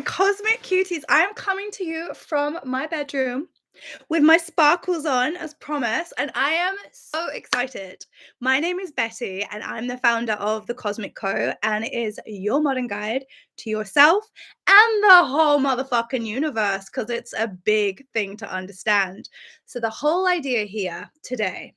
cosmic cuties, I am coming to you from my bedroom with my sparkles on as promised, and I am so excited. My name is Betty, and I'm the founder of the Cosmic Co, and it is your modern guide to yourself and the whole motherfucking universe because it's a big thing to understand. So, the whole idea here today,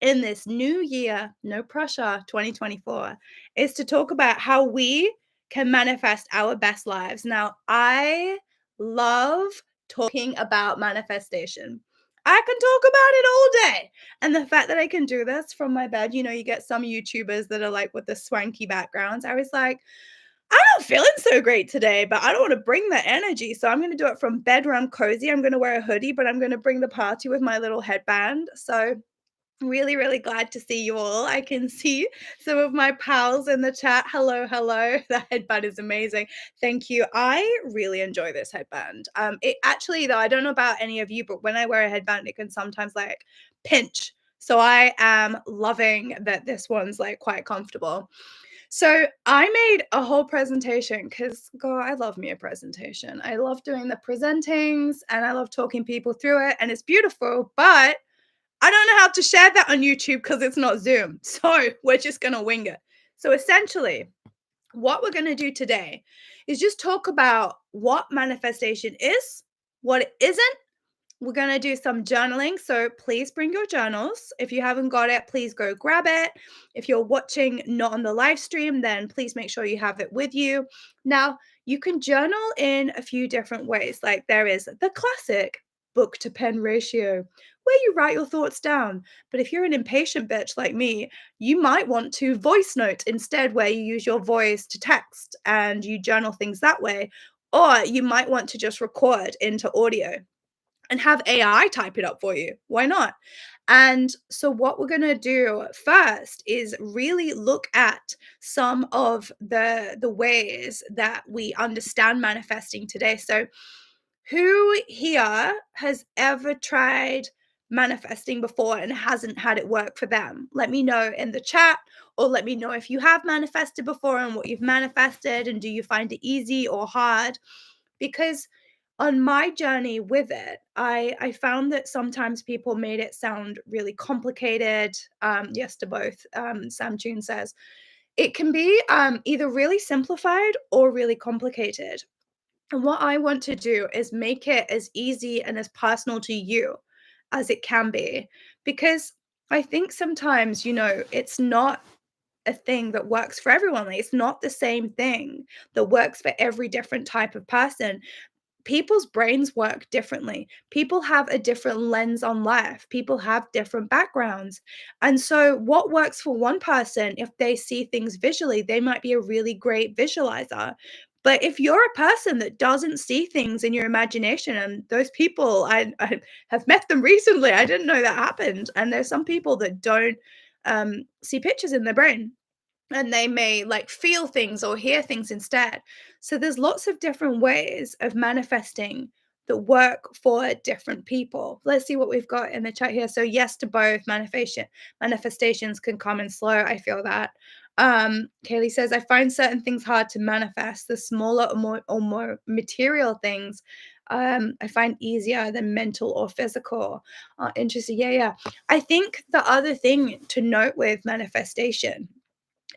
in this new year, no pressure 2024, is to talk about how we can manifest our best lives. Now, I love talking about manifestation. I can talk about it all day. And the fact that I can do this from my bed, you get some YouTubers that are like with the swanky backgrounds. I was like, I'm not feeling so great today, but I don't want to bring the energy. So I'm going to do it from bed where I'm cozy. I'm going to wear a hoodie, but I'm going to bring the party with my little headband. So really, really glad to see you all. I can see some of my pals in the chat. Hello, hello. The headband is amazing. Thank you. I really enjoy this headband. It actually, though, I don't know about any of you, but when I wear a headband, it can sometimes like pinch. So I am loving that this one's like quite comfortable. So I made a whole presentation because, God, I love me a presentation. I love doing the presentings and I love talking people through it, and it's beautiful, but I don't know how to share that on YouTube because it's not Zoom. So we're just going to wing it. So essentially, what we're going to do today is just talk about what manifestation is, what it isn't. We're going to do some journaling. So please bring your journals. If you haven't got it, please go grab it. If you're watching not on the live stream, then please make sure you have it with you. Now, you can journal in a few different ways. Like there is the classic book to pen ratio where you write your thoughts down. But if you're an impatient bitch like me, you might want to voice note instead, where you use your voice to text and you journal things that way. Or you might want to just record into audio and have AI type it up for you. Why not? And so what we're going to do first is really look at some of the ways that we understand manifesting today. So who here has ever tried manifesting before and hasn't had it work for them? Let me know in the chat, or let me know if you have manifested before and what you've manifested, and do you find it easy or hard? Because on my journey with it, I found that sometimes people made it sound really complicated. Yes to both, Sam June says. It can be either really simplified or really complicated. And what I want to do is make it as easy and as personal to you as it can be. Because I think sometimes, it's not a thing that works for everyone. Like, it's not the same thing that works for every different type of person. People's brains work differently. People have a different lens on life. People have different backgrounds. And so, what works for one person, if they see things visually, they might be a really great visualizer. But if you're a person that doesn't see things in your imagination, and those people, I have met them recently, I didn't know that happened. And there's some people that don't see pictures in their brain, and they may like feel things or hear things instead. So there's lots of different ways of manifesting that work for different people. Let's see what we've got in the chat here. So yes to both. Manifestations can come in slow. I feel that. Kaylee says, I find certain things hard to manifest. The smaller or more material things I find easier than mental or physical. Interesting. Yeah. I think the other thing to note with manifestation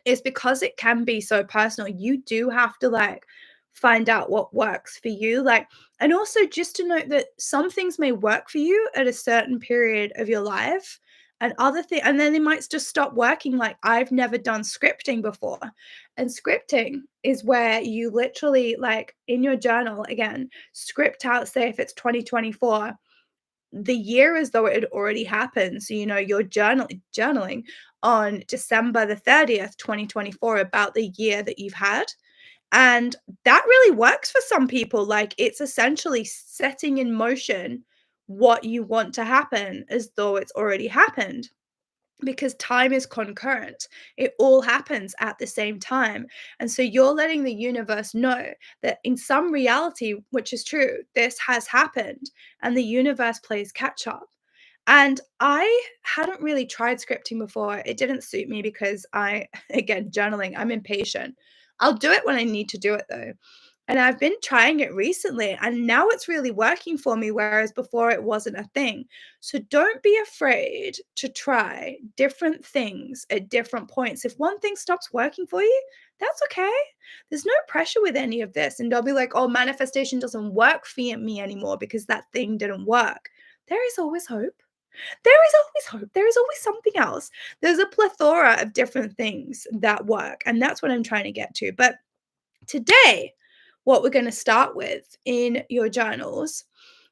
is because it can be so personal. You do have to like find out what works for you. Like, and also just to note that some things may work for you at a certain period of your life, and other things, and then they might just stop working. Like, I've never done scripting before. And scripting is where you literally, like, in your journal, again, script out, say if it's 2024, the year as though it had already happened. So, you're journaling on December the 30th, 2024, about the year that you've had. And that really works for some people. Like, it's essentially setting in motion what you want to happen as though it's already happened, because time is concurrent. It all happens at the same time. And so you're letting the universe know that in some reality, which is true, this has happened, and the universe plays catch up. And I hadn't really tried scripting before. It didn't suit me because again, journaling, I'm impatient. I'll do it when I need to do it though. And I've been trying it recently, and now it's really working for me, whereas before it wasn't a thing. So don't be afraid to try different things at different points. If one thing stops working for you, that's okay. There's no pressure with any of this. And don't be like, oh, manifestation doesn't work for me anymore because that thing didn't work. There is always hope. There is always hope. There is always something else. There's a plethora of different things that work. And that's what I'm trying to get to. But today, what we're going to start with in your journals,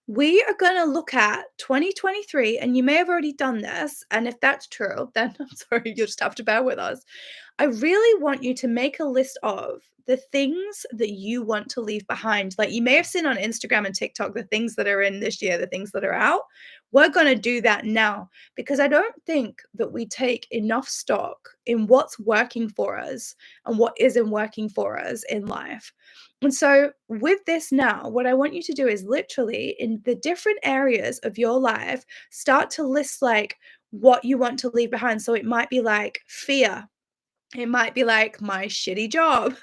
we are going to look at 2023, and you may have already done this. And if that's true, then I'm sorry, you'll just have to bear with us. I really want you to make a list of the things that you want to leave behind. Like you may have seen on Instagram and TikTok, the things that are in this year, the things that are out. We're going to do that now because I don't think that we take enough stock in what's working for us and what isn't working for us in life. And so, with this now, what I want you to do is literally in the different areas of your life, start to list like what you want to leave behind. So, it might be like fear, it might be like my shitty job.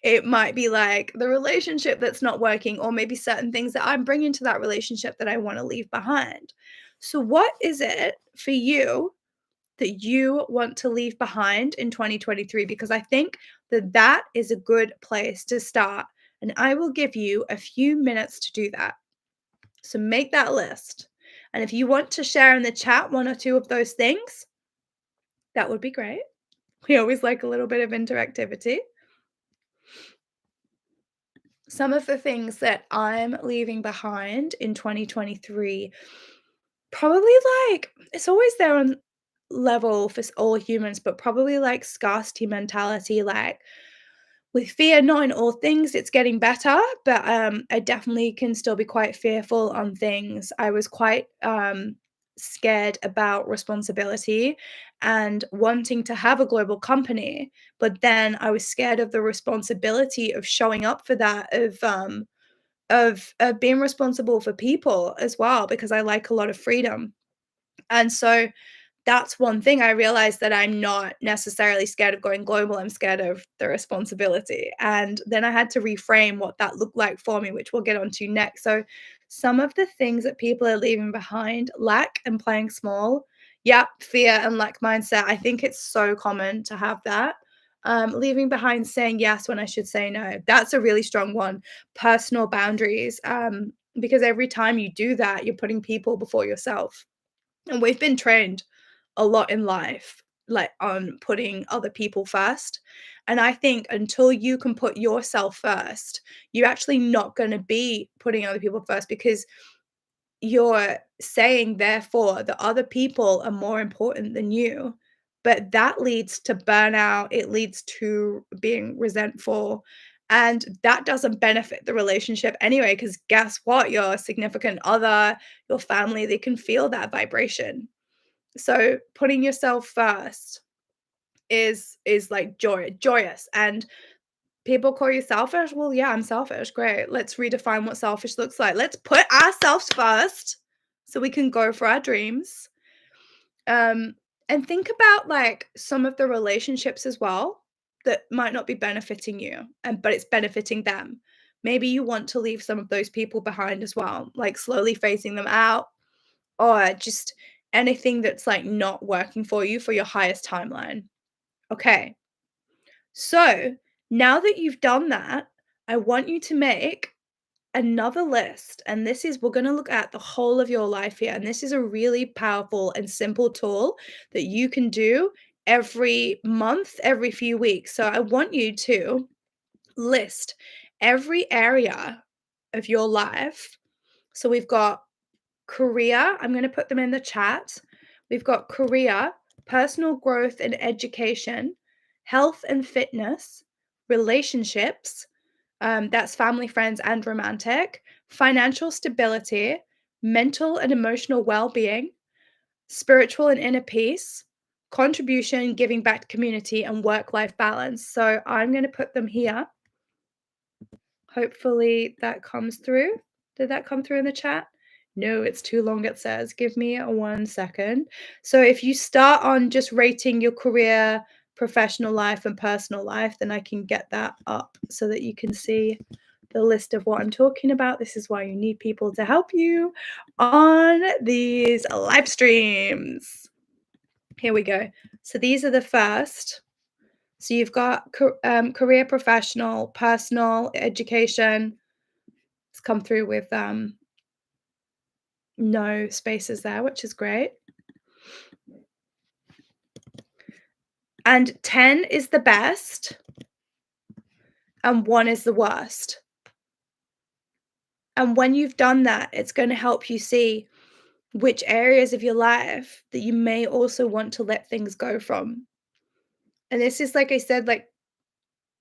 It might be like the relationship that's not working, or maybe certain things that I'm bringing to that relationship that I want to leave behind. So, what is it for you that you want to leave behind in 2023? Because I think that that is a good place to start. And I will give you a few minutes to do that. So, make that list. And if you want to share in the chat one or two of those things, that would be great. We always like a little bit of interactivity. Some of the things that I'm leaving behind in 2023, probably like it's always there on level for all humans, but probably like scarcity mentality, like with fear, not in all things, it's getting better, but I definitely can still be quite fearful on things. I was quite scared about responsibility and wanting to have a global company, but then I was scared of the responsibility of showing up for that, of being responsible for people as well, because I like a lot of freedom. And so that's one thing I realized, that I'm not necessarily scared of going global, I'm scared of the responsibility, and then I had to reframe what that looked like for me, which we'll get onto next. So, some of the things that people are leaving behind, lack and playing small. Yep, fear and lack mindset. I think it's so common to have that. Leaving behind saying yes when I should say no. That's a really strong one. Personal boundaries, because every time you do that, you're putting people before yourself. And we've been trained a lot in life, like, on putting other people first, and I think until you can put yourself first, you're actually not gonna be putting other people first, because you're saying, therefore, that other people are more important than you, but that leads to burnout, it leads to being resentful, and that doesn't benefit the relationship anyway, because guess what? Your significant other, your family, they can feel that vibration. So putting yourself first is like joyous. And people call you selfish. Well, yeah, I'm selfish. Great. Let's redefine what selfish looks like. Let's put ourselves first so we can go for our dreams. Um, and think about like some of the relationships as well that might not be benefiting you, and but it's benefiting them. Maybe you want to leave some of those people behind as well, like slowly phasing them out, or just anything that's like not working for you for your highest timeline. Okay. So now that you've done that, I want you to make another list. And this is, we're going to look at the whole of your life here. And this is a really powerful and simple tool that you can do every month, every few weeks. So I want you to list every area of your life. So we've got career, I'm going to put them in the chat. We've got career, personal growth and education, health and fitness, relationships, that's family, friends, and romantic, financial stability, mental and emotional well being, spiritual and inner peace, contribution, giving back to community, and work life balance. So I'm going to put them here. Hopefully that comes through. Did that come through in the chat? No, it's too long, it says. Give me 1 second. So if you start on just rating your career, professional life, and personal life, then I can get that up so that you can see the list of what I'm talking about. This is why you need people to help you on these live streams. Here we go. So these are the first. So you've got career, professional, personal, education. It's come through with no spaces there, which is great. And 10 is the best, and 1 is the worst. And when you've done that, it's going to help you see which areas of your life that you may also want to let things go from. And this is, like I said, like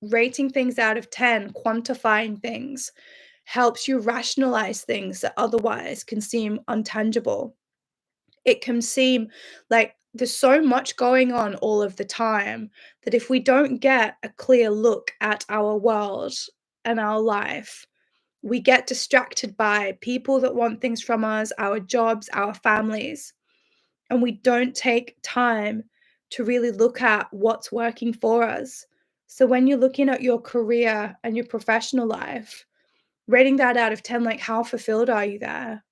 rating things out of 10, quantifying things, helps you rationalize things that otherwise can seem untangible. It can seem like there's so much going on all of the time that if we don't get a clear look at our world and our life, we get distracted by people that want things from us, our jobs, our families, and we don't take time to really look at what's working for us. So when you're looking at your career and your professional life, rating that out of 10, like how fulfilled are you there?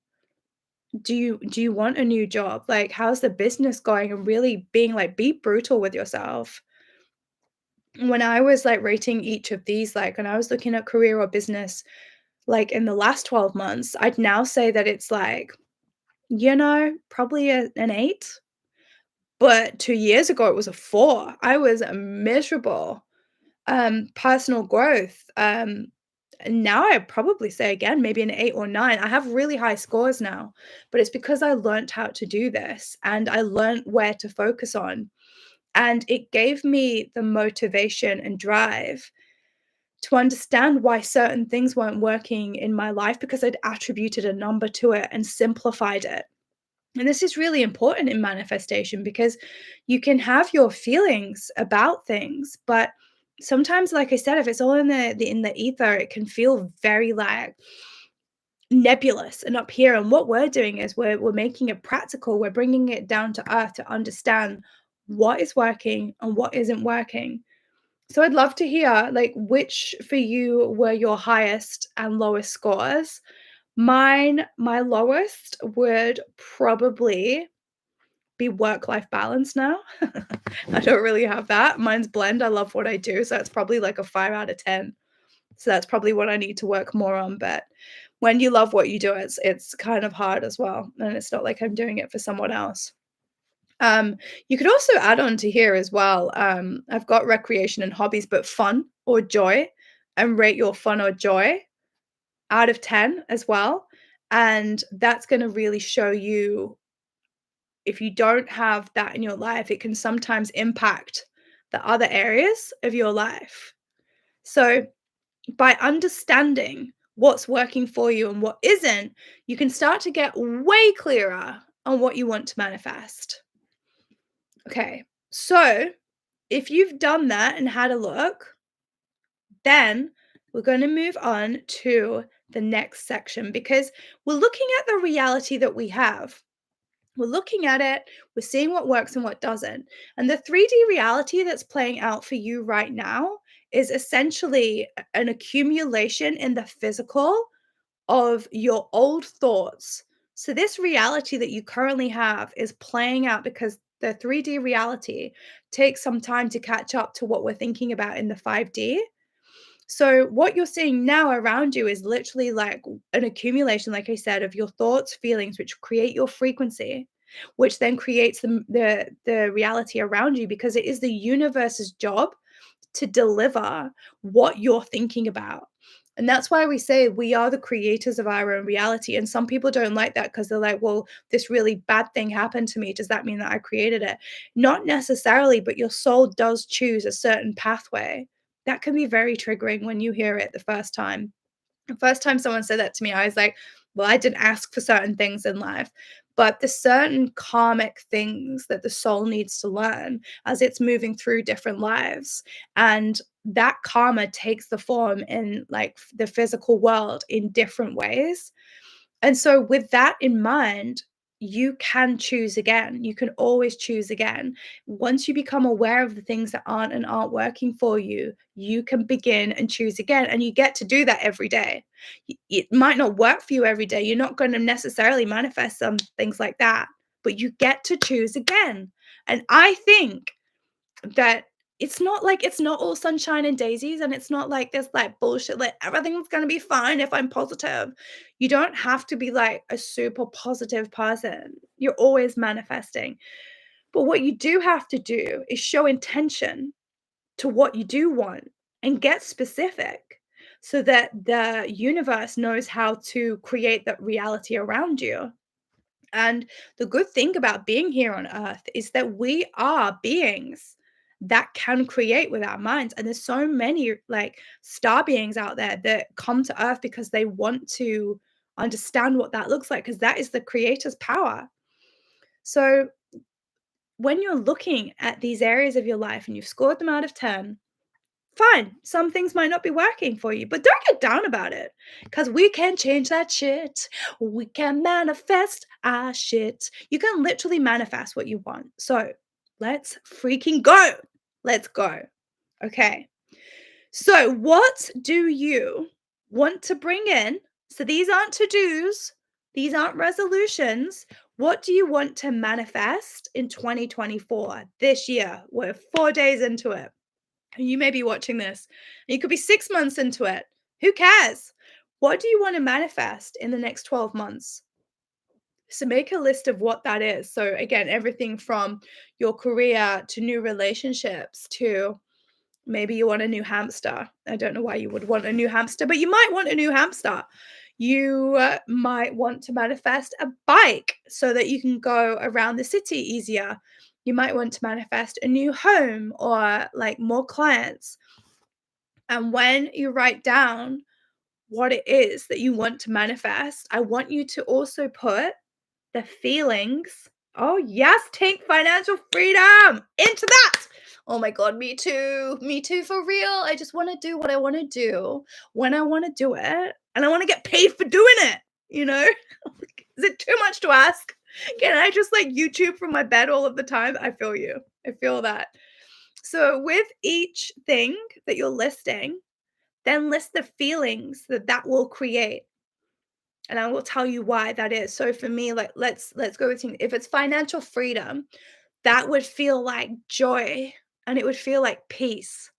Do you want a new job? Like how's the business going? And really being like be brutal with yourself. When I was like rating each of these, like when I was looking at career or business, like in the last 12 months, I'd now say that it's like, probably an 8. But 2 years ago, it was a 4. I was miserable. Personal growth, and now I'd probably say again, maybe an 8 or 9. I have really high scores now, but it's because I learned how to do this and I learned where to focus on. And it gave me the motivation and drive to understand why certain things weren't working in my life because I'd attributed a number to it and simplified it. And this is really important in manifestation because you can have your feelings about things, but sometimes, like I said, if it's all in the ether, it can feel very like nebulous and up here. And what we're doing is we're making it practical. We're bringing it down to earth to understand what is working and what isn't working. So I'd love to hear like which for you were your highest and lowest scores. My lowest would probably be work-life balance now. I don't really have that. Mine's blend. I love what I do, so it's probably like a 5 out of 10. So that's probably what I need to work more on, but when you love what you do, it's kind of hard as well, and it's not like I'm doing it for someone else. Um, you could also add on to here as well, I've got recreation and hobbies, but fun or joy, and rate your fun or joy out of 10 as well, and that's gonna really show you if you don't have that in your life, it can sometimes impact the other areas of your life. So, by understanding what's working for you and what isn't, you can start to get way clearer on what you want to manifest. Okay, so if you've done that and had a look, then we're going to move on to the next section because we're looking at the reality that we have. We're looking at it, we're seeing what works and what doesn't. And the 3D reality that's playing out for you right now is essentially an accumulation in the physical of your old thoughts. So, this reality that you currently have is playing out because the 3D reality takes some time to catch up to what we're thinking about in the 5D. So what you're seeing now around you is literally like an accumulation, like I said, of your thoughts, feelings, which create your frequency, which then creates the reality around you because it is the universe's job to deliver what you're thinking about. And that's why we say we are the creators of our own reality. And some people don't like that because they're like, well, this really bad thing happened to me. Does that mean that I created it? Not necessarily, but your soul does choose a certain pathway. That can be very triggering when you hear it the first time. The first time someone said that to me, I was like, well, I didn't ask for certain things in life, but the certain karmic things that the soul needs to learn as it's moving through different lives. And that karma takes the form in like the physical world in different ways. And so, with that in mind, you can choose again. You can always choose again. Once you become aware of the things that aren't working for you, you can begin and choose again. And you get to do that every day. It might not work for you every day. You're not going to necessarily manifest some things like that, but you get to choose again. And I think that it's not all sunshine and daisies, and it's not like this like bullshit like everything's gonna be fine if I'm positive. You don't have to be like a super positive person. You're always manifesting. But what you do have to do is show intention to what you do want and get specific so that the universe knows how to create that reality around you. And the good thing about being here on earth is that we are beings that can create with our minds. And there's so many like star beings out there that come to earth because they want to understand what that looks like, because that is the creator's power. So when you're looking at these areas of your life and you've scored them out of 10, fine. Some things might not be working for you, but don't get down about it because we can change that shit. We can manifest our shit. You can literally manifest what you want. So let's freaking go. Let's go. Okay. So, what do you want to bring in? So, these aren't to dos, these aren't resolutions. What do you want to manifest in 2024 this year? We're 4 days into it. You may be watching this. You could be 6 months into it. Who cares? What do you want to manifest in the next 12 months? So make a list of what that is. So again, everything from your career to new relationships to maybe you want a new hamster. I don't know why you would want a new hamster, but you might want a new hamster. You might want to manifest a bike so that you can go around the city easier. You might want to manifest a new home or like more clients. And when you write down what it is that you want to manifest, I want you to also put the feelings. Oh, yes, take financial freedom into that. Oh my God, me too. Me too, for real. I just want to do what I want to do when I want to do it. And I want to get paid for doing it. You know, is it too much to ask? Can I just like YouTube from my bed all of the time? I feel you. I feel that. So, with each thing that you're listing, then list the feelings that that will create, and I will tell you why that is. So for me, like let's go with if it's financial freedom, that would feel like joy, and it would feel like peace,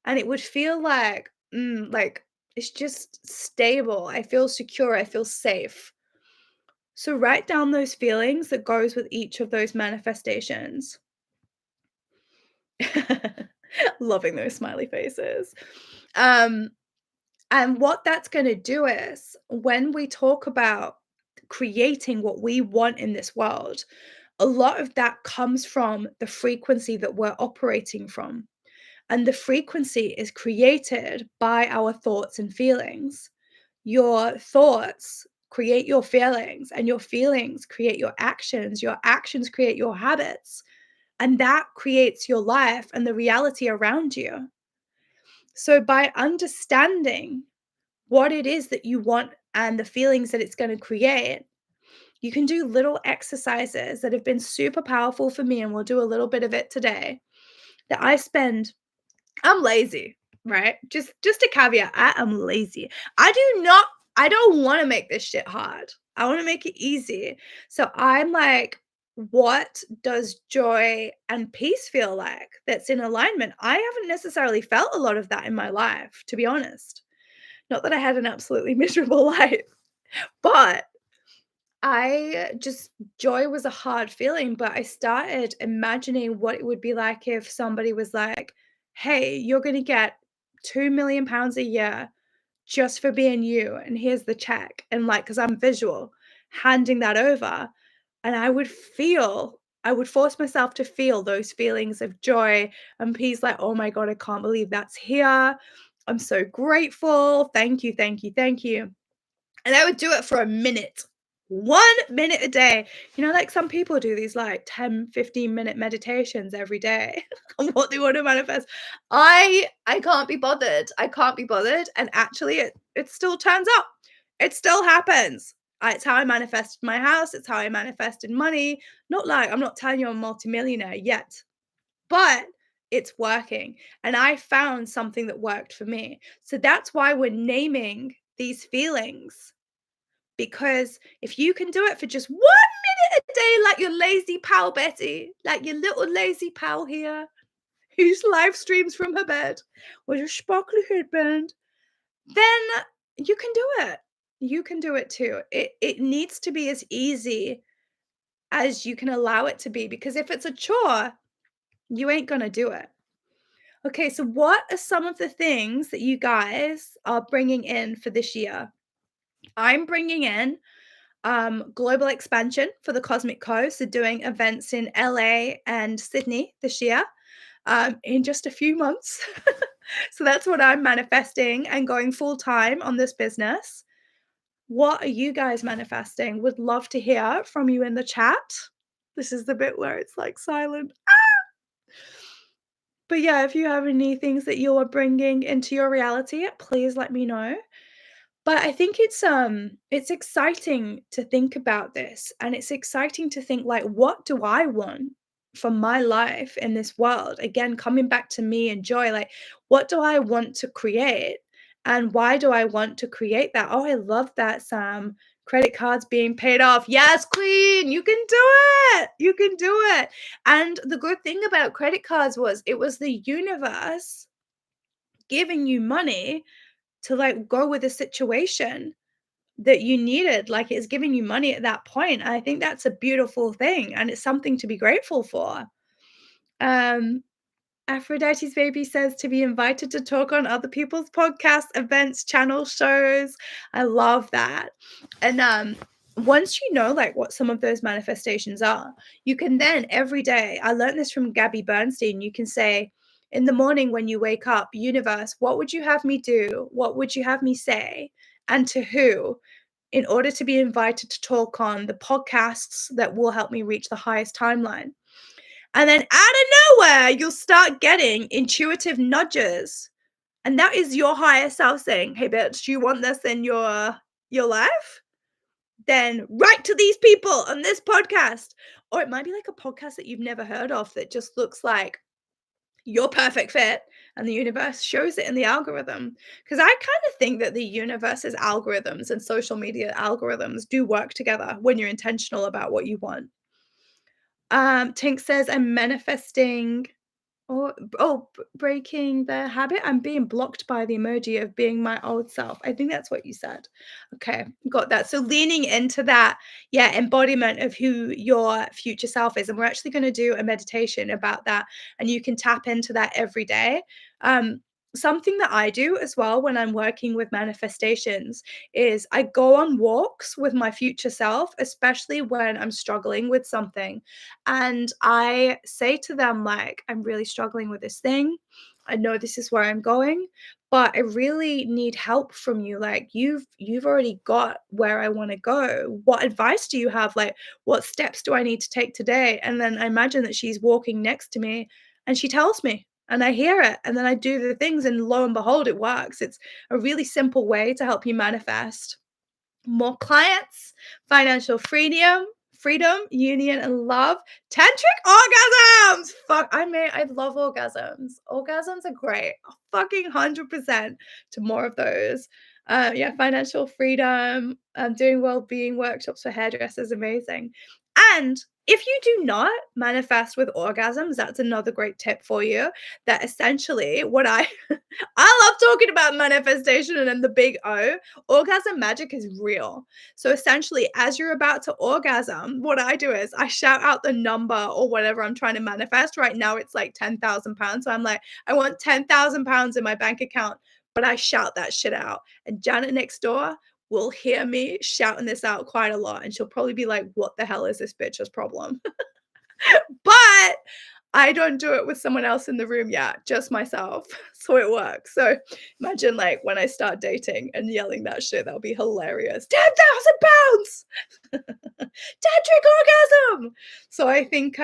and it would feel like it's just stable. I feel secure. I feel safe. So write down those feelings that goes with each of those manifestations. Loving those smiley faces. Um, And what that's going to do is when we talk about creating what we want in this world, a lot of that comes from the frequency that we're operating from. And the frequency is created by our thoughts and feelings. Your thoughts create your feelings, and your feelings create your actions. Your actions create your habits, and that creates your life and the reality around you. So, by understanding what it is that you want and the feelings that it's going to create, you can do little exercises that have been super powerful for me. And we'll do a little bit of it today. That I'm lazy, right? Just a caveat. I am lazy. I don't want to make this shit hard. I want to make it easy. So I'm like, what does joy and peace feel like that's in alignment? I haven't necessarily felt a lot of that in my life, to be honest. Not that I had an absolutely miserable life, but I just joy was a hard feeling, but I started imagining what it would be like if somebody was like, "Hey, you're gonna get £2 million a year just for being you, and here's the check." And like, because I'm visual, handing that over, and I would force myself to feel those feelings of joy and peace, like, "Oh my God, I can't believe that's here. I'm so grateful. Thank you, thank you, thank you." And I would do it for a minute. 1 minute a day. You know, like some people do these like 10, 15-minute meditations every day on what they want to manifest. I can't be bothered. I can't be bothered. And actually it still turns up. It still happens. It's how I manifested my house. It's how I manifested money. Not like I'm not telling you I'm a multimillionaire yet, but it's working. And I found something that worked for me. So that's why we're naming these feelings. Because if you can do it for just 1 minute a day, like your lazy pal Betty, like your little lazy pal here, whose live streams from her bed with a sparkly headband, then you can do it. You can do it too. It needs to be as easy as you can allow it to be, because if it's a chore, you ain't gonna do it. Okay, so what are some of the things that you guys are bringing in for this year? I'm bringing in global expansion for the Cosmic Co. So doing events in LA and Sydney this year, in just a few months. So that's what I'm manifesting and going full time on this business. What are you guys manifesting? Would love to hear from you in the chat. This is the bit where it's like silent. But yeah, if you have any things that you are bringing into your reality, please let me know. But I think it's exciting to think about this, and it's exciting to think like, what do I want from my life in this world? Again, coming back to me and joy, like, what do I want to create, and why do I want to create that? Oh, I love that, Sam. Credit cards being paid off. Yes, queen, you can do it. You can do it. And the good thing about credit cards was it was the universe giving you money to like go with a situation that you needed. Like, it's giving you money at that point. I think that's a beautiful thing, and it's something to be grateful for. Um, Aphrodite's baby says to be invited to talk on other people's podcasts, events, channel shows. I love that. And once you know like what some of those manifestations are, you can then every day, I learned this from Gabby Bernstein, you can say in the morning when you wake up, universe, what would you have me do? What would you have me say? And to who? In order to be invited to talk on the podcasts that will help me reach the highest timeline. And then out of nowhere, you'll start getting intuitive nudges. And that is your higher self saying, hey, bitch, do you want this in your life? Then write to these people on this podcast. Or it might be like a podcast that you've never heard of that just looks like your perfect fit, and the universe shows it in the algorithm. Because I kind of think that the universe's algorithms and social media algorithms do work together when you're intentional about what you want. Tink says, I'm manifesting breaking the habit. I'm being blocked by the emoji of being my old self. I think that's what you said. Okay, got that. So leaning into that, yeah, embodiment of who your future self is. And we're actually going to do a meditation about that. And you can tap into that every day. Something that I do as well when I'm working with manifestations is I go on walks with my future self, especially when I'm struggling with something. And I say to them, like, I'm really struggling with this thing. I know this is where I'm going, but I really need help from you. Like, you've already got where I want to go. What advice do you have? Like, what steps do I need to take today? And then I imagine that she's walking next to me and she tells me, and I hear it, and then I do the things, and lo and behold, it works. It's a really simple way to help you manifest more clients, financial freedom, union, and love. Tantric orgasms. Fuck, I love orgasms. Orgasms are great. Fucking 100% to more of those. Yeah, financial freedom, doing well-being workshops for hairdressers, amazing. And if you do not manifest with orgasms, that's another great tip for you. That essentially what I I love talking about manifestation and then the big O. Orgasm magic is real. So essentially, as you're about to orgasm, what I do is I shout out the number or whatever I'm trying to manifest. Right now, it's like £10,000. So I'm like, I want £10,000 in my bank account, but I shout that shit out. And Janet next door will hear me shouting this out quite a lot. And she'll probably be like, what the hell is this bitch's problem? But I don't do it with someone else in the room yet, just myself. So it works. So imagine like when I start dating and yelling that shit, that'll be hilarious. £10,000! Tantric orgasm! So I think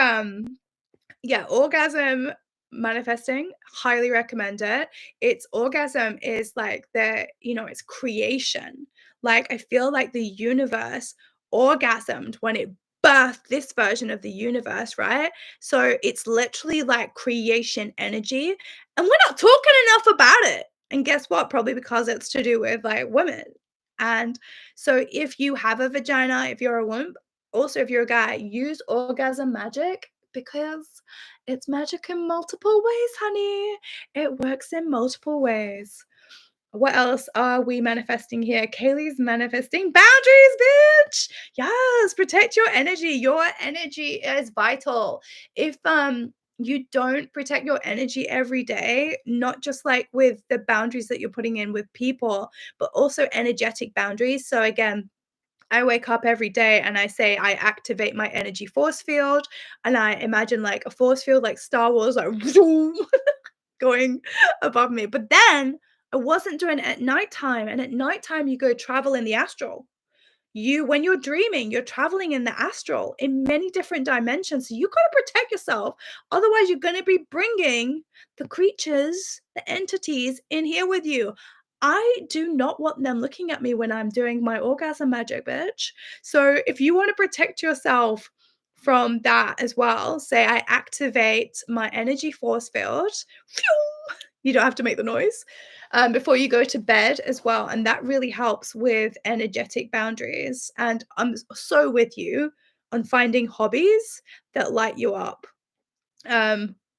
yeah, orgasm manifesting, highly recommend it. It's orgasm is like it's creation. Like, I feel like the universe orgasmed when it birthed this version of the universe, right? So it's literally like creation energy, and we're not talking enough about it. And guess what? Probably because it's to do with like women. And so if you have a vagina, if you're a woman, also if you're a guy, use orgasm magic because it's magic in multiple ways, honey. It works in multiple ways. What else are we manifesting here? Kaylee's manifesting boundaries, bitch. Yes, protect your energy. Your energy is vital. If you don't protect your energy every day, not just like with the boundaries that you're putting in with people, but also energetic boundaries. So again, I wake up every day and I say I activate my energy force field, and I imagine like a force field like Star Wars, like going above me. But then I wasn't doing it at nighttime. And at nighttime, you go travel in the astral. When you're dreaming, you're traveling in the astral in many different dimensions. So you got to protect yourself. Otherwise, you're going to be bringing the creatures, the entities in here with you. I do not want them looking at me when I'm doing my orgasm magic, bitch. So if you want to protect yourself from that as well, say I activate my energy force field. You don't have to make the noise before you go to bed as well. And that really helps with energetic boundaries. And I'm so with you on finding hobbies that light you up.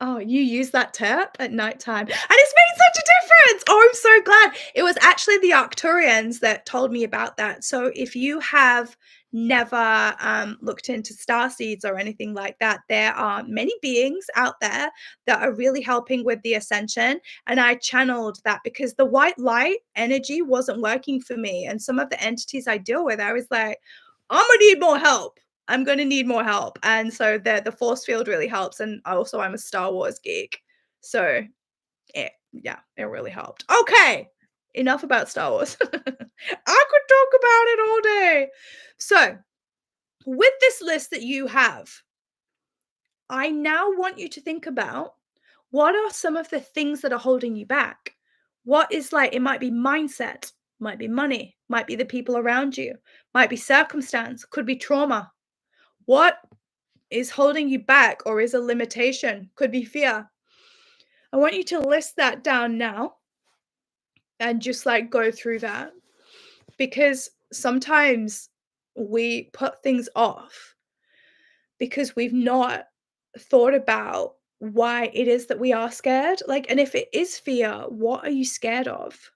Oh, you use that tip at nighttime, and it's made such a difference. Oh, I'm so glad. It was actually the Arcturians that told me about that. So if you have never looked into star seeds or anything like that, there are many beings out there that are really helping with the ascension. And I channeled that because the white light energy wasn't working for me. And some of the entities I deal with, I was like, I'm gonna need more help. I'm gonna need more help. And so the force field really helps. And also I'm a Star Wars geek. So it really helped. Okay. Enough about Star Wars. I could talk about it all day. So with this list that you have, I now want you to think about what are some of the things that are holding you back? What is like, it might be mindset, might be money, might be the people around you, might be circumstance, could be trauma. What is holding you back or is a limitation? Could be fear. I want you to list that down now and just like go through that, because sometimes we put things off because we've not thought about why it is that we are scared. Like, and if it is fear, what are you scared of?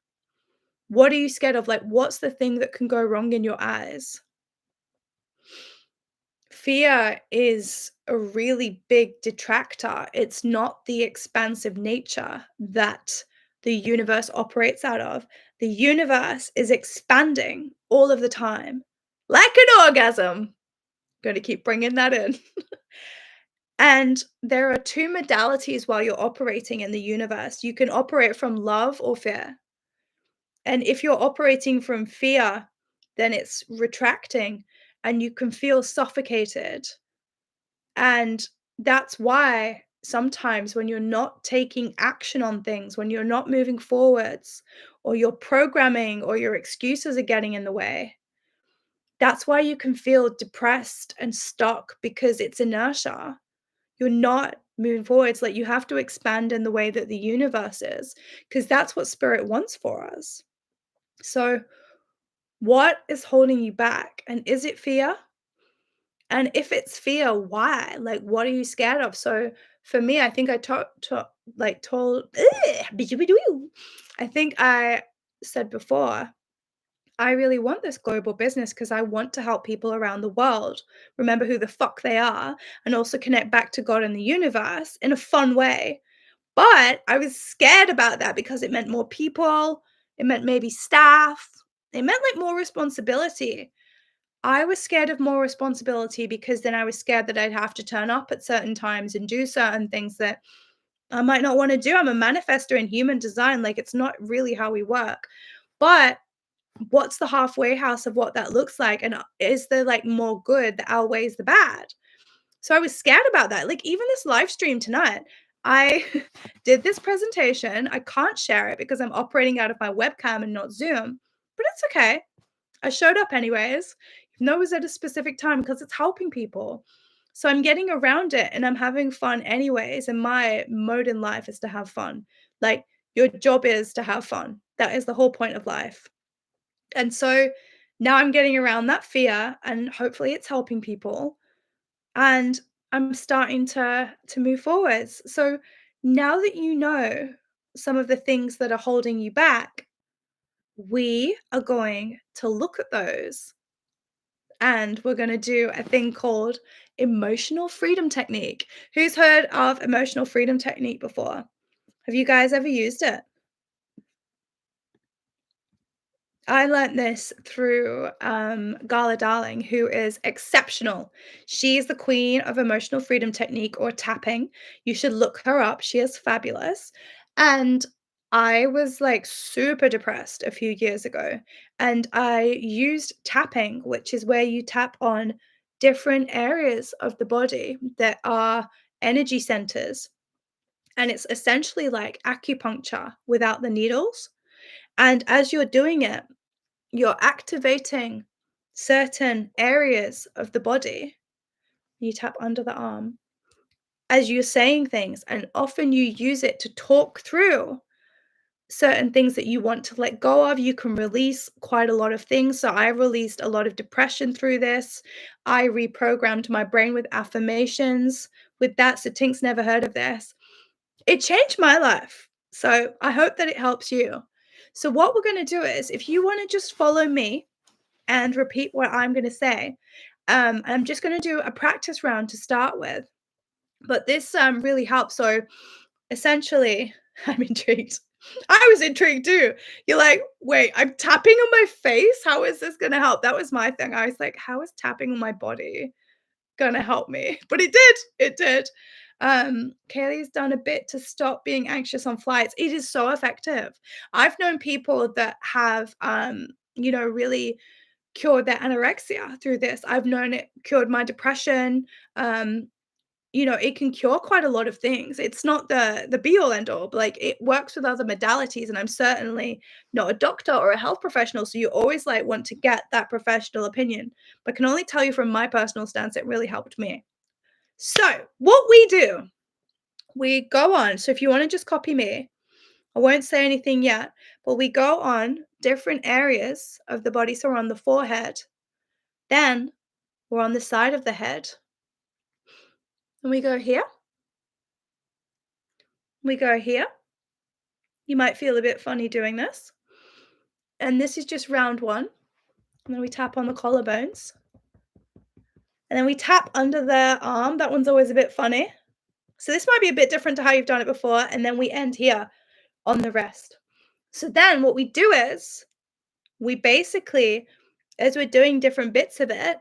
What are you scared of? Like, what's the thing that can go wrong in your eyes? Fear is a really big detractor. It's not the expansive nature that the universe operates out of. The universe is expanding all of the time, like an orgasm. Going to keep bringing that in. And there are two modalities while you're operating in the universe. You can operate from love or fear. And if you're operating from fear, then it's retracting and you can feel suffocated. And that's why sometimes when you're not taking action on things, when you're not moving forwards, or your programming or your excuses are getting in the way, that's why you can feel depressed and stuck because it's inertia. You're not moving forwards. Like, you have to expand in the way that the universe is, because that's what spirit wants for us. So, what is holding you back? And is it fear? And if it's fear, why? Like, what are you scared of? So for me, I think I told, I think I said before, I really want this global business because I want to help people around the world remember who the fuck they are and also connect back to God and the universe in a fun way. But I was scared about that because it meant more people, it meant maybe staff, it meant like more responsibility. I was scared of more responsibility because then I was scared that I'd have to turn up at certain times and do certain things that I might not want to do. I'm a manifestor in human design. Like, it's not really how we work. But what's the halfway house of what that looks like? And is there like more good that outweighs the bad? So I was scared about that. Like, even this live stream tonight, I did this presentation. I can't share it because I'm operating out of my webcam and not Zoom, but it's okay. I showed up anyways, even though it was at a specific time because it's helping people. So I'm getting around it and I'm having fun anyways. And my mode in life is to have fun. Like your job is to have fun. That is the whole point of life. And so now I'm getting around that fear and hopefully it's helping people. And I'm starting to move forwards. So now that you know some of the things that are holding you back, we are going to look at those and we're going to do a thing called emotional freedom technique. Who's heard of emotional freedom technique before? Have you guys ever used it? I learned this through Gala Darling, who is exceptional. She's the queen of emotional freedom technique or tapping. You should look her up. She is fabulous. And I was like super depressed a few years ago. And I used tapping, which is where you tap on different areas of the body that are energy centers. And it's essentially like acupuncture without the needles. And as you're doing it, you're activating certain areas of the body. You tap under the arm as you're saying things, and often you use it to talk through certain things that you want to let go of. You can release quite a lot of things. So I released a lot of depression through this. I reprogrammed my brain with affirmations with that. So Tink's never heard of this. It changed my life. So I hope that it helps you. So what we're going to do is if you want to just follow me and repeat what I'm going to say. I'm just going to do a practice round to start with, but this really helps. So essentially, I'm intrigued. I was intrigued too. You're like, wait, I'm tapping on my face. How is this going to help? That was my thing. I was like, how is tapping on my body going to help me? But it did. It did. Kaylee's done a bit to stop being anxious on flights. It is so effective. I've known people that have, really cured their anorexia through this. I've known it cured my depression. Um, it can cure quite a lot of things. It's not the be all end all, but like it works with other modalities. And I'm certainly not a doctor or a health professional. So you always like want to get that professional opinion. But I can only tell you from my personal stance, it really helped me. So what we do, we go on. So if you want to just copy me, I won't say anything yet, but we go on different areas of the body. So we're on the forehead. Then we're on the side of the head. And we go here. We go here. You might feel a bit funny doing this. And this is just round one. And then we tap on the collarbones. And then we tap under the arm. That one's always a bit funny. So this might be a bit different to how you've done it before. And then we end here on the wrist. So then what we do is we basically, as we're doing different bits of it,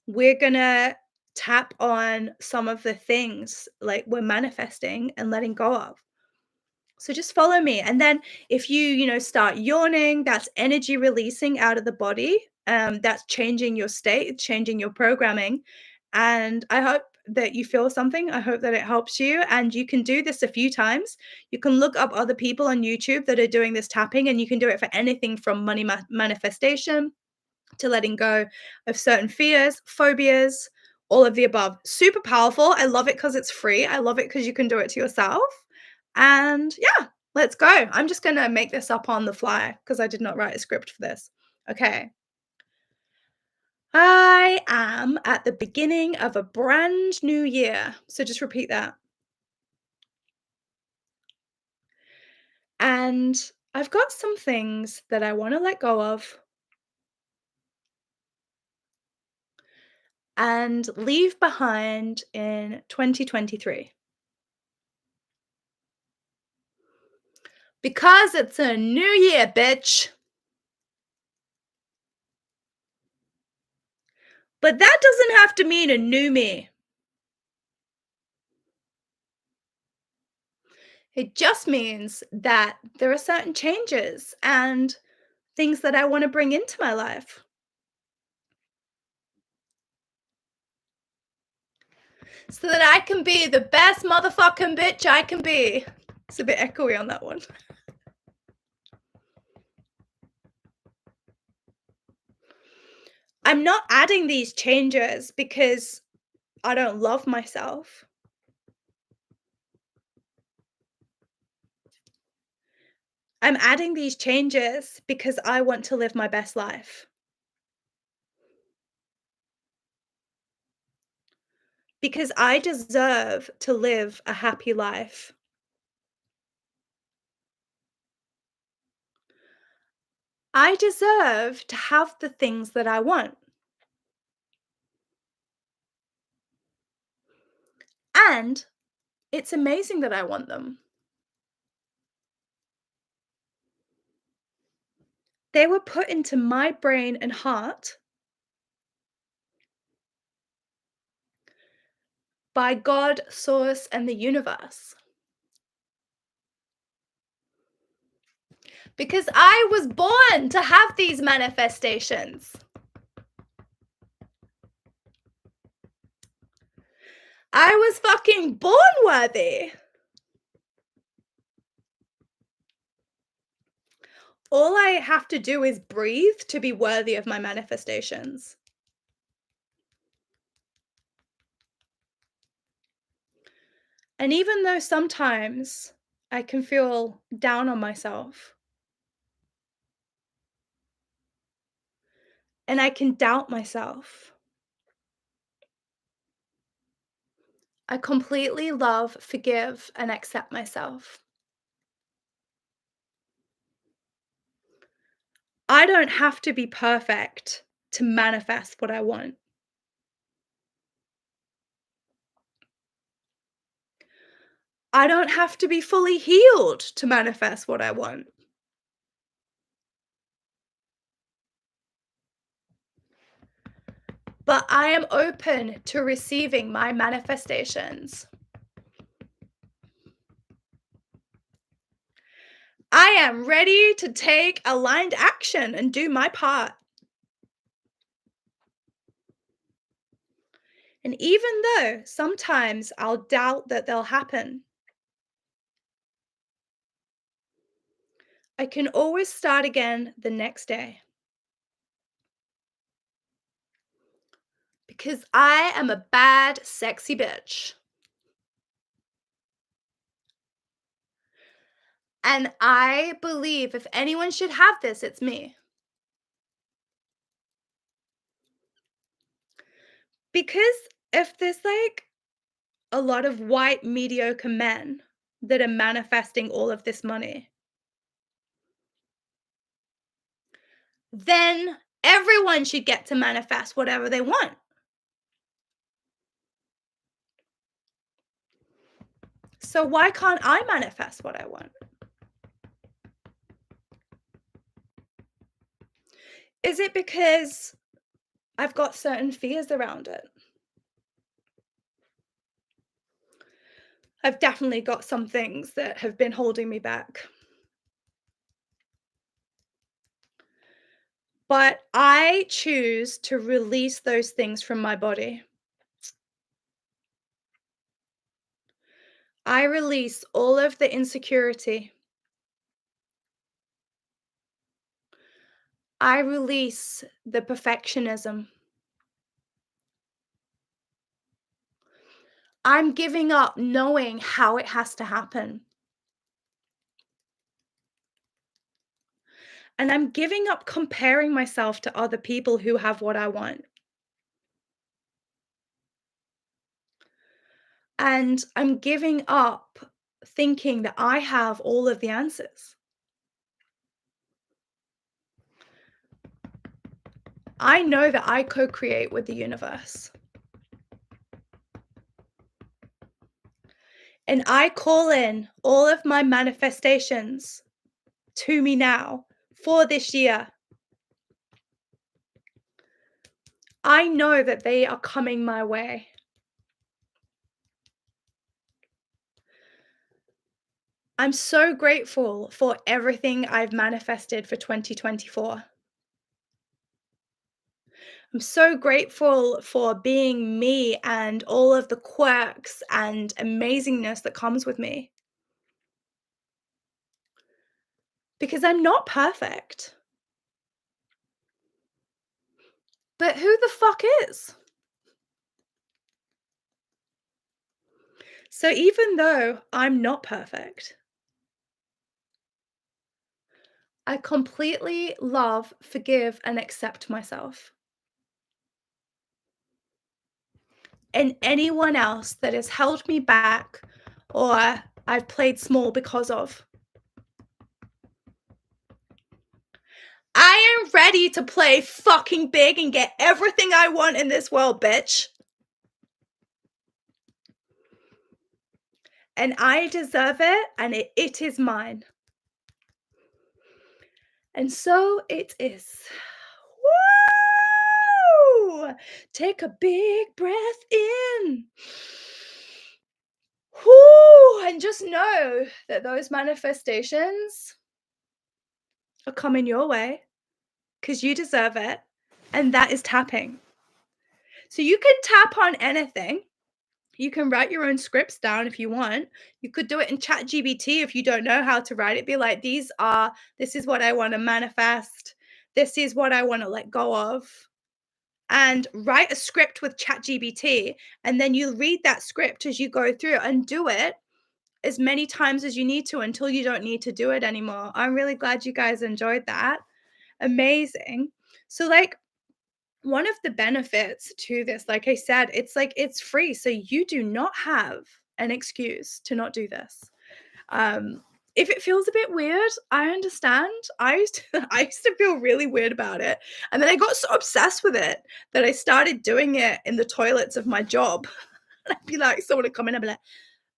we're going to tap on some of the things like we're manifesting and letting go of. So just follow me. And then if you start yawning, that's energy releasing out of the body. That's changing your state, changing your programming. And I hope that you feel something. I hope that it helps you. And you can do this a few times. You can look up other people on YouTube that are doing this tapping, and you can do it for anything from money manifestation to letting go of certain fears, phobias, all of the above. Super powerful. I love it because it's free. I love it because you can do it to yourself. And yeah, let's go. I'm just going to make this up on the fly because I did not write a script for this. Okay. I am at the beginning of a brand new year. So just repeat that. And I've got some things that I want to let go of and leave behind in 2023. Because it's a new year, bitch. But that doesn't have to mean a new me. It just means that there are certain changes and things that I want to bring into my life so that I can be the best motherfucking bitch I can be. It's a bit echoey on that one. I'm not adding these changes because I don't love myself. I'm adding these changes because I want to live my best life. Because I deserve to live a happy life. I deserve to have the things that I want. And it's amazing that I want them. They were put into my brain and heart by God, Source, and the universe. Because I was born to have these manifestations. I was fucking born worthy. All I have to do is breathe to be worthy of my manifestations. And even though sometimes I can feel down on myself and I can doubt myself, I completely love, forgive, and accept myself. I don't have to be perfect to manifest what I want. I don't have to be fully healed to manifest what I want. But I am open to receiving my manifestations. I am ready to take aligned action and do my part. And even though sometimes I'll doubt that they'll happen, I can always start again the next day. Because I am a bad, sexy bitch. And I believe if anyone should have this, it's me. Because if there's like a lot of white, mediocre men that are manifesting all of this money, then everyone should get to manifest whatever they want. So why can't I manifest what I want? Is it because I've got certain fears around it? I've definitely got some things that have been holding me back. But I choose to release those things from my body. I release all of the insecurity. I release the perfectionism. I'm giving up knowing how it has to happen. And I'm giving up comparing myself to other people who have what I want. And I'm giving up thinking that I have all of the answers. I know that I co create with the universe. And I call in all of my manifestations to me now for this year. I know that they are coming my way. I'm so grateful for everything I've manifested for 2024. I'm so grateful for being me and all of the quirks and amazingness that comes with me. Because I'm not perfect. But who the fuck is? So even though I'm not perfect, I completely love, forgive, and accept myself and anyone else that has held me back or I've played small because of. I am ready to play fucking big and get everything I want in this world, bitch. And I deserve it, and it is mine. And so it is. Woo! Take a big breath in. Whoo! And just know that those manifestations are coming your way because you deserve it. And that is tapping. So you can tap on anything. You can write your own scripts down if you want. You could do it in ChatGPT if you don't know how to write it. Be like, this is what I want to manifest. This is what I want to let go of. And write a script with ChatGPT. And then you read that script as you go through and do it as many times as you need to until you don't need to do it anymore. I'm really glad you guys enjoyed that. Amazing. So, like, one of the benefits to this, like I said, it's like it's free. So you do not have an excuse to not do this. Um, if it feels a bit weird, I understand. I used to feel really weird about it. And then I got so obsessed with it that I started doing it in the toilets of my job. And I'd be like, someone would come in and be like,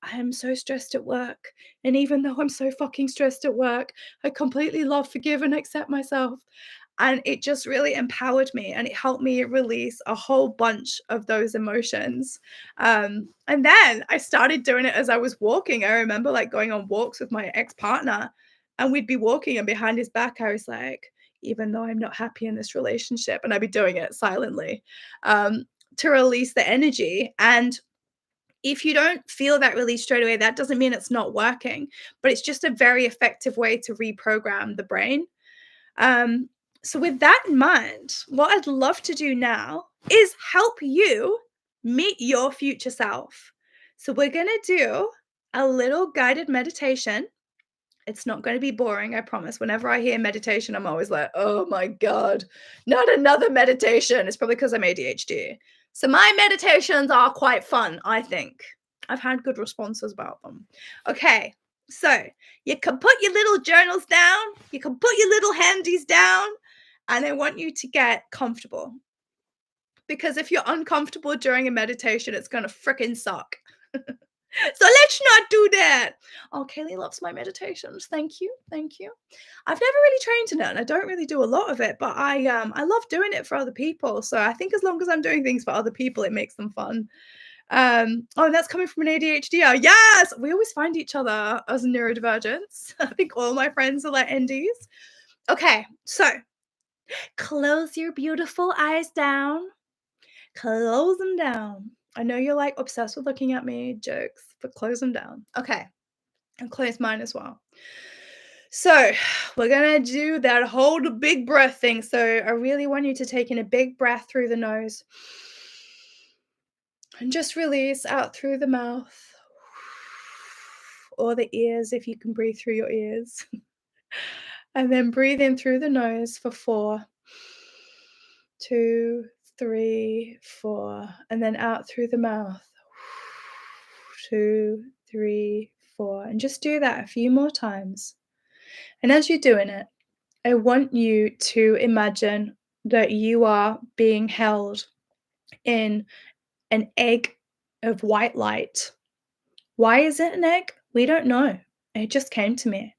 I am so stressed at work. And even though I'm so fucking stressed at work, I completely love, forgive, and accept myself. And it just really empowered me and it helped me release a whole bunch of those emotions. And then I started doing it as I was walking. I remember like going on walks with my ex partner and we'd be walking and behind his back, I was like, even though I'm not happy in this relationship, and I'd be doing it silently to release the energy. And if you don't feel that release straight away, that doesn't mean it's not working, but it's just a very effective way to reprogram the brain. Um, so, with that in mind, what I'd love to do now is help you meet your future self. So, we're going to do a little guided meditation. It's not going to be boring, I promise. Whenever I hear meditation, I'm always like, oh my God, not another meditation. It's probably because I'm ADHD. So my meditations are quite fun, I think. I've had good responses about them. Okay, so you can put your little journals down, you can put your little handies down, and I want you to get comfortable. Because if you're uncomfortable during a meditation, it's going to freaking suck. So let's not do that. Oh, Kaylee loves my meditations. Thank you. Thank you. I've never really trained in it and I don't really do a lot of it, but I love doing it for other people. So I think as long as I'm doing things for other people, it makes them fun. Oh, and that's coming from an ADHDer. Yes, we always find each other as neurodivergents. I think all my friends are like NDs. Okay, so close your beautiful eyes down. Close them down. I know you're like obsessed with looking at me, jokes, but close them down. Okay, and close mine as well. So, we're gonna do that hold big breath thing. So, I really want you to take in a big breath through the nose and just release out through the mouth or the ears if you can breathe through your ears. And then breathe in through the nose for 4, 2, 3, 4, and then out through the mouth. 2, 3, 4, and just do that a few more times. And as you're doing it, I want you to imagine that you are being held in an egg of white light. Why is it an egg? We don't know. It just came to me.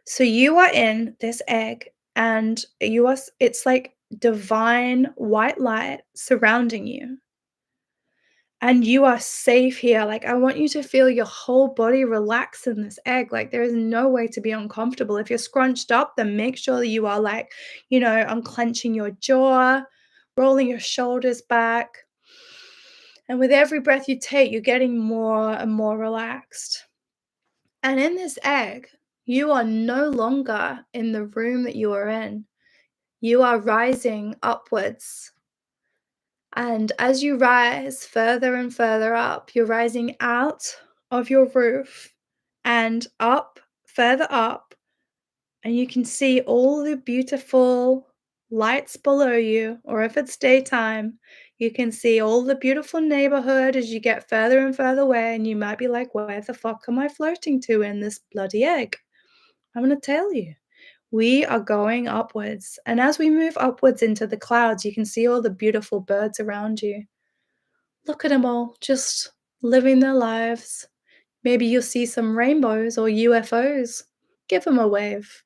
So you are in this egg and it's like divine white light surrounding you. And you are safe here. Like, I want you to feel your whole body relax in this egg. Like, there is no way to be uncomfortable. If you're scrunched up, then make sure that you are like, unclenching your jaw, rolling your shoulders back. And with every breath you take, you're getting more and more relaxed. And in this egg, you are no longer in the room that you are in. You are rising upwards And as you rise further and further up, you're rising out of your roof and up, further up, and you can see all the beautiful lights below you, or if it's daytime, you can see all the beautiful neighborhood as you get further and further away, and you might be like, where the fuck am I floating to in this bloody egg? I'm gonna tell you. We are going upwards, and as we move upwards into the clouds, you can see all the beautiful birds around you. Look at them all, just living their lives. Maybe you'll see some rainbows or UFOs. Give them a wave.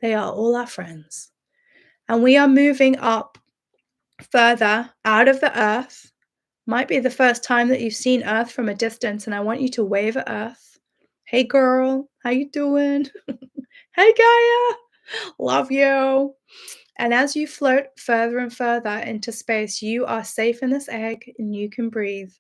They are all our friends. And we are moving up further out of the earth. Might be the first time that you've seen Earth from a distance, and I want you to wave at Earth. Hey girl, how you doing? Hey Gaia, love you. And as you float further and further into space, you are safe in this egg and you can breathe.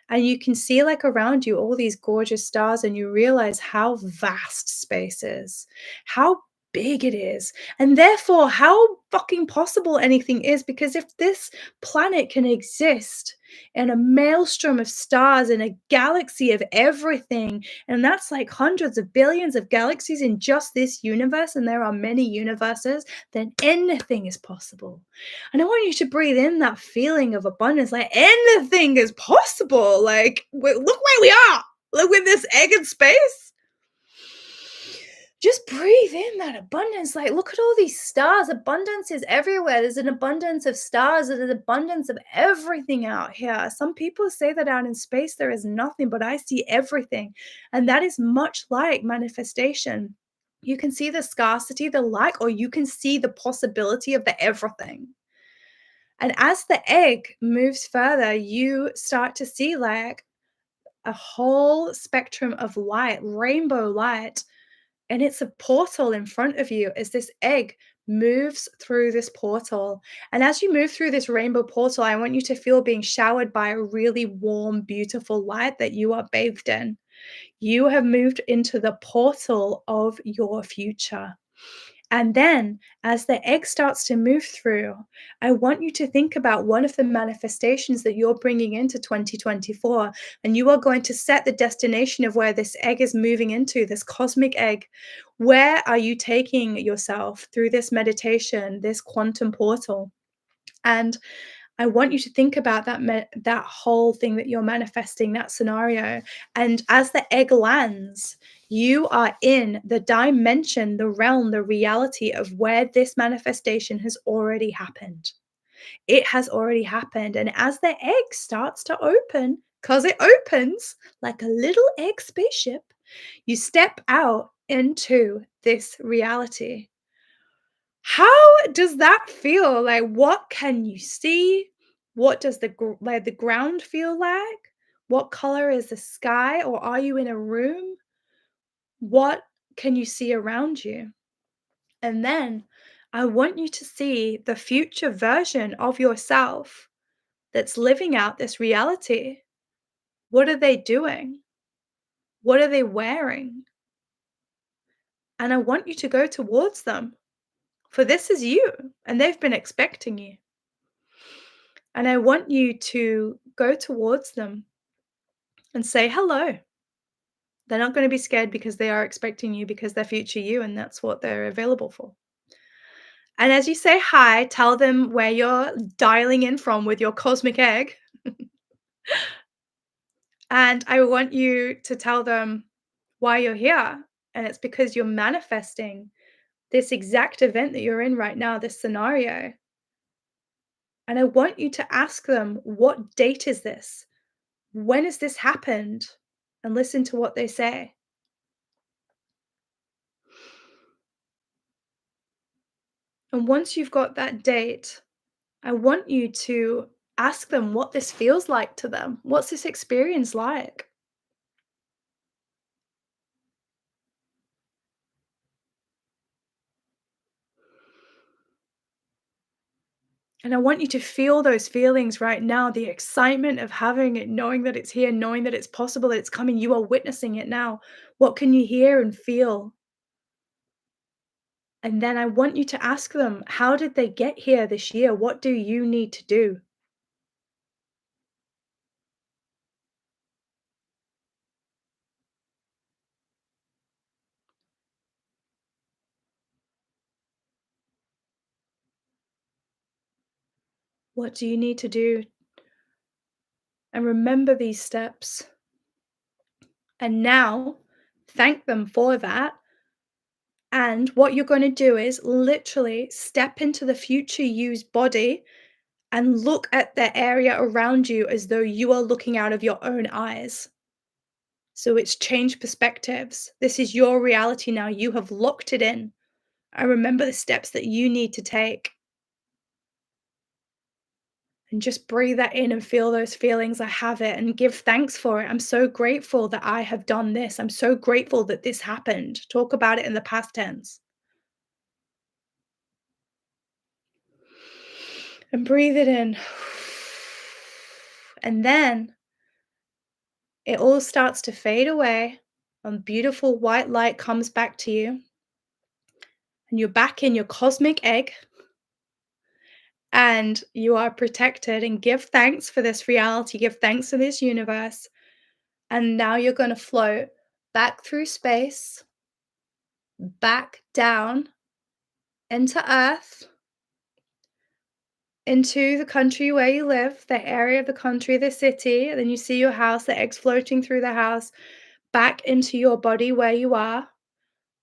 And you can see, like, around you all these gorgeous stars, and you realize how vast space is, how big it is, and therefore how fucking possible anything is. Because if this planet can exist in a maelstrom of stars in a galaxy of everything, and that's like hundreds of billions of galaxies in just this universe, and there are many universes, then anything is possible. And I want you to breathe in that feeling of abundance, like anything is possible. Like, look where we are. Look with this egg in space. Just breathe in that abundance. Like, look at all these stars. Abundance is everywhere. There's an abundance of stars. There's an abundance of everything out here. Some people say that out in space there is nothing, but I see everything. And that is much like manifestation. You can see the scarcity, the lack, or you can see the possibility of the everything. And as the egg moves further, you start to see like a whole spectrum of light, rainbow light. And it's a portal in front of you as this egg moves through this portal. And as you move through this rainbow portal, I want you to feel being showered by a really warm, beautiful light that you are bathed in. You have moved into the portal of your future. And then, as the egg starts to move through, I want you to think about one of the manifestations that you're bringing into 2024. And you are going to set the destination of where this egg is moving into, this cosmic egg. Where are you taking yourself through this meditation, this quantum portal? And I want you to think about that whole thing that you're manifesting, that scenario. And as the egg lands, you are in the dimension, the realm, the reality of where this manifestation has already happened. It has already happened. And as the egg starts to open, because it opens like a little egg spaceship, you step out into this reality. How does that feel? Like, what can you see? What does the ground feel like? What color is the sky, or are you in a room? What can you see around you? And then I want you to see the future version of yourself that's living out this reality. What are they doing? What are they wearing? And I want you to go towards them, for this is you, and they've been expecting you. And I want you to go towards them and say hello. They're not going to be scared because they are expecting you, because they're future you and that's what they're available for. And as you say hi, tell them where you're dialing in from with your cosmic egg. And I want you to tell them why you're here. And it's because you're manifesting this exact event that you're in right now, this scenario. And I want you to ask them, what date is this? When has this happened? And listen to what they say. And once you've got that date, I want you to ask them what this feels like to them. What's this experience like? And I want you to feel those feelings right now, the excitement of having it, knowing that it's here, knowing that it's possible, that it's coming. You are witnessing it now. What can you hear and feel? And then I want you to ask them, how did they get here this year? What do you need to do? What do you need to do? And remember these steps. And now thank them for that. And what you're going to do is literally step into the future you's body and look at the area around you as though you are looking out of your own eyes. So it's changed perspectives. This is your reality now. You have locked it in. And remember the steps that you need to take. And just breathe that in and feel those feelings. I have it and give thanks for it. I'm so grateful that I have done this. I'm so grateful that this happened. Talk about it in the past tense. And breathe it in. And then it all starts to fade away. And beautiful white light comes back to you. And you're back in your cosmic egg. And you are protected. And give thanks for this reality. Give thanks to this universe. And now you're going to float back through space, back down into Earth, into the country where you live, the area of the country, the city. And then you see your house, the eggs floating through the house, back into your body where you are.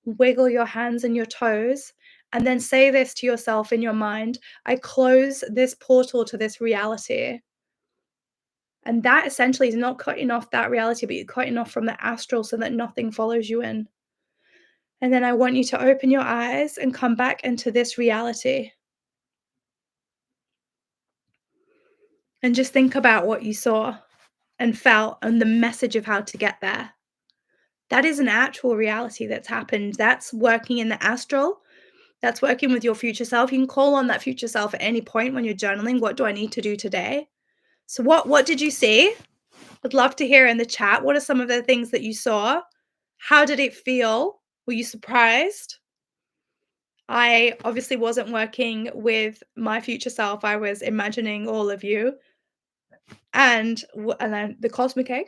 Wiggle your hands and your toes. And then say this to yourself in your mind: I close this portal to this reality. And that essentially is not cutting off that reality, but you're cutting off from the astral so that nothing follows you in. And then I want you to open your eyes and come back into this reality. And just think about what you saw and felt and the message of how to get there. That is an actual reality that's happened. That's working in the astral. That's working with your future self. You can call on that future self at any point when you're journaling. What do I need to do today? So what did you see? I'd love to hear in the chat. What are some of the things that you saw? How did it feel? Were you surprised? I obviously wasn't working with my future self. I was imagining all of you and then the cosmic egg,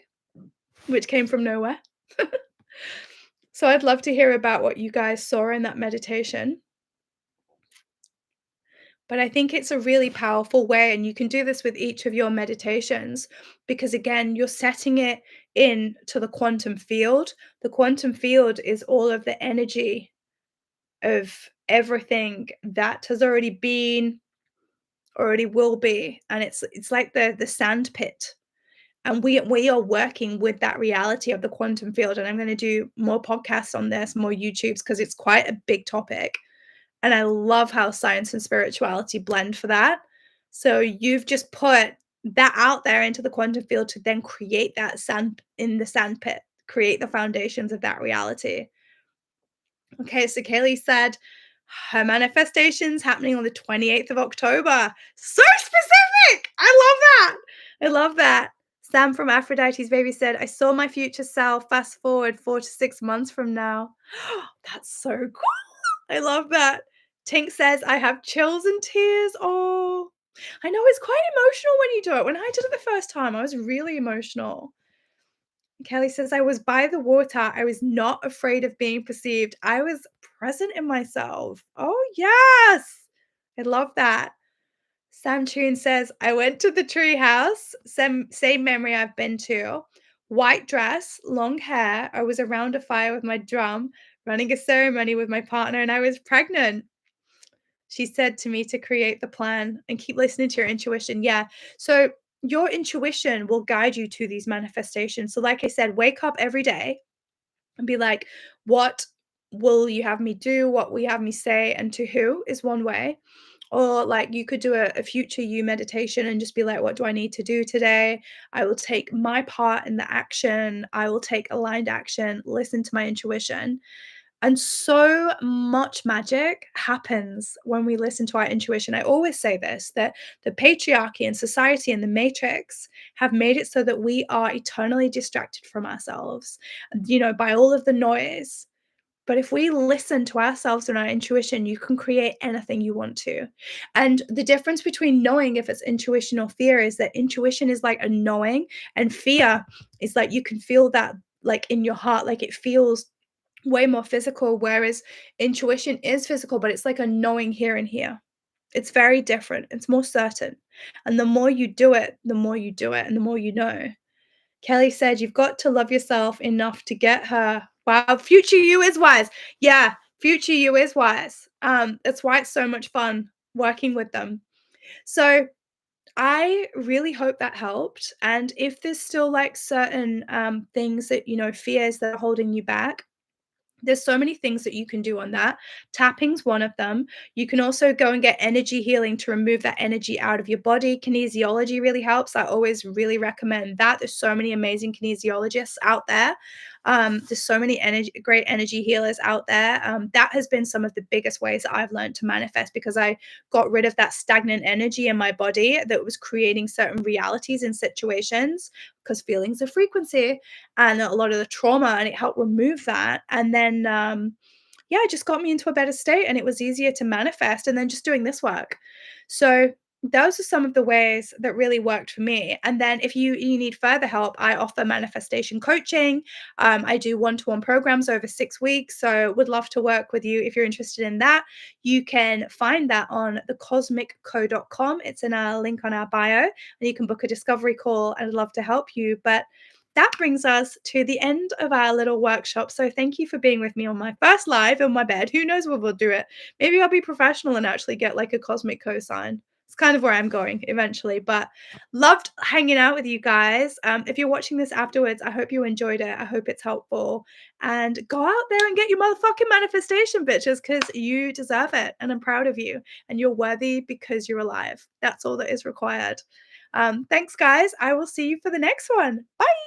which came from nowhere. So I'd love to hear about what you guys saw in that meditation. But I think it's a really powerful way, and you can do this with each of your meditations because, again, you're setting it in to the quantum field. The quantum field is all of the energy of everything that has already been, already will be, and it's like the sand pit. And we are working with that reality of the quantum field. And I'm going to do more podcasts on this, more YouTubes, because it's quite a big topic. And I love how science and spirituality blend for that. So you've just put that out there into the quantum field to then create that sand in the sand pit, create the foundations of that reality. Okay, so Kaylee said her manifestation's happening on the 28th of October. So specific! I love that. I love that. Sam from Aphrodite's Baby said, I saw my future self fast forward 4 to 6 months from now. That's so cool. I love that. Tink says, I have chills and tears. Oh, I know it's quite emotional when you do it. When I did it the first time, I was really emotional. Kelly says, I was by the water. I was not afraid of being perceived. I was present in myself. Oh, yes. I love that. Sam Tune says, I went to the tree house. Same memory I've been to. White dress, long hair. I was around a fire with my drum, running a ceremony with my partner, and I was pregnant. She said to me to create the plan and keep listening to your intuition. Yeah. So your intuition will guide you to these manifestations. So, like I said, wake up every day and be like, what will you have me do? What will you have me say? And to who is one way. Or like you could do a future you meditation and just be like, what do I need to do today? I will take my part in the action. I will take aligned action, listen to my intuition. And so much magic happens when we listen to our intuition. I always say this, that the patriarchy and society and the matrix have made it so that we are eternally distracted from ourselves, by all of the noise. But if we listen to ourselves and our intuition, you can create anything you want to. And the difference between knowing if it's intuition or fear is that intuition is like a knowing, and fear is like you can feel that like in your heart, like it feels way more physical, whereas intuition is physical, but it's like a knowing here and here. It's very different. It's more certain. And the more you do it, the more you do it, and the more you know. Kelly said, "You've got to love yourself enough to get her." Wow, future you is wise. Yeah, future you is wise. That's why it's so much fun working with them. So I really hope that helped. And if there's still like certain things that, fears that are holding you back, there's so many things that you can do on that. Tapping's one of them. You can also go and get energy healing to remove that energy out of your body. Kinesiology really helps. I always really recommend that. There's so many amazing kinesiologists out there. There's so many great energy healers out there. That has been some of the biggest ways that I've learned to manifest because I got rid of that stagnant energy in my body that was creating certain realities in situations because feelings are frequency and a lot of the trauma, and it helped remove that. And then yeah, it just got me into a better state and it was easier to manifest and then just doing this work. So those are some of the ways that really worked for me. And then if you need further help, I offer manifestation coaching. I do one-to-one programs over 6 weeks. So would love to work with you if you're interested in that. You can find that on thecosmicco.com. It's in our link on our bio, and you can book a discovery call. I'd love to help you. But that brings us to the end of our little workshop. So thank you for being with me on my first live in my bed. Who knows when we'll do it? Maybe I'll be professional and actually get like a cosmic cosign. It's kind of where I'm going eventually, but loved hanging out with you guys. If you're watching this afterwards, I hope you enjoyed it. I hope it's helpful. And go out there and get your motherfucking manifestation, bitches, because you deserve it. And I'm proud of you. And you're worthy because you're alive. That's all that is required. Thanks, guys. I will see you for the next one. Bye.